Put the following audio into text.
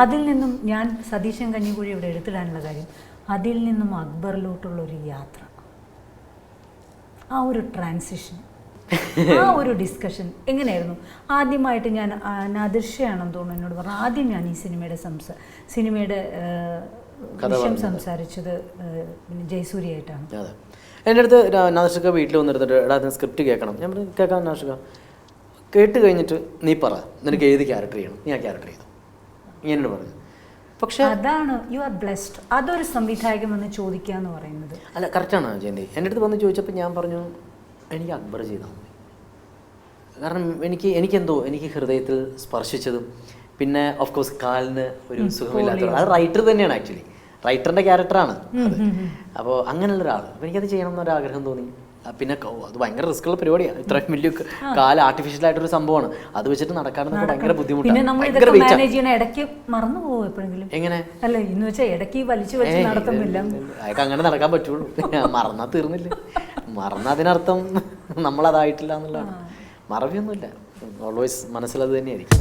അതിൽ നിന്നും ഞാൻ സതീശൻ കഞ്ഞിക്കുഴി ഇവിടെ എടുത്തിടാനുള്ള കാര്യം, അതിൽ നിന്നും അക്ബറിലോട്ടുള്ള ഒരു യാത്ര, ആ ഒരു ട്രാൻസിഷൻ, ആ ഒരു ഡിസ്കഷൻ എങ്ങനെയായിരുന്നു? ആദ്യമായിട്ട് ഞാൻ നാദിർഷയാണെന്ന് തോന്നുന്നു എന്നോട് പറഞ്ഞു, ആദ്യം ഞാൻ ഈ സിനിമയുടെ വിഷയം സംസാരിച്ചത് ജയസൂര്യയായിട്ടാണ്. അതെ, എൻ്റെ അടുത്ത് നാദിർഷ വീട്ടിൽ വന്നിരുന്നിട്ട് എടാ സ്ക്രിപ്റ്റ് കേൾക്കണം. ഞാൻ പറഞ്ഞു കേൾക്കാം നാദിർഷ, കേട്ട് കഴിഞ്ഞിട്ട് നീ പറ നിനക്ക് ഏത് ക്യാരക്ടർ ചെയ്യണം, നീ ആ ക്യാരക്ടർ ചെയ്തു ഇങ്ങനെ പറഞ്ഞു. പക്ഷേ അതാണ് യു ആർ ബ്ലെസ്ഡ്. അതൊരു സംവിധായകൻ വന്ന് ചോദിക്കുക എന്ന് പറയുന്നത് അല്ല, കറക്റ്റാണ് ജയന്തി. എൻ്റെ അടുത്ത് വന്ന് ചോദിച്ചപ്പോൾ ഞാൻ പറഞ്ഞു എനിക്ക് അക്ബർ ചെയ്താൽ മതി. കാരണം എനിക്ക് ഹൃദയത്തിൽ സ്പർശിച്ചതും പിന്നെ ഓഫ് കോഴ്സ് കാലിന് ഒരു സുഖമില്ലാത്ത അത് റൈറ്റർ തന്നെയാണ്, ആക്ച്വലി റൈറ്ററിൻ്റെ ക്യാരക്ടറാണ് അത്. അപ്പോൾ അങ്ങനെയുള്ള ഒരാൾ, അപ്പോൾ എനിക്കത് ചെയ്യണം എന്നൊരാഗ്രഹം തോന്നി. പിന്നെ അത് ഭയങ്കര റിസ്ക്കുള്ള പരിപാടിയാണ്, ഇത്രയും വലിയ കാല് ആർട്ടിഫിഷ്യൽ ആയിട്ടൊരു സംഭവമാണ്, അത് വെച്ചിട്ട് നടക്കാനൊക്കെ ഭയങ്കര ബുദ്ധിമുട്ടാണ്. ഇടയ്ക്ക് മറന്നു പോകും എപ്പോഴെങ്കിലും. എങ്ങനെ അല്ല ഇന്ന് വെച്ചാൽ ഇടയ്ക്ക് വലിച്ചു വെച്ച് നടത്തുന്നില്ല, അതൊക്കെ അങ്ങനെ നടക്കാൻ പറ്റുള്ളൂ. മറന്നാൽ തീർന്നില്ല, മറന്ന അതിനർത്ഥം നമ്മളതായിട്ടില്ല എന്നുള്ളതാണ്. മറവിയൊന്നുമില്ല, ഓൾവേസ് മനസ്സിലത് തന്നെയായിരിക്കും.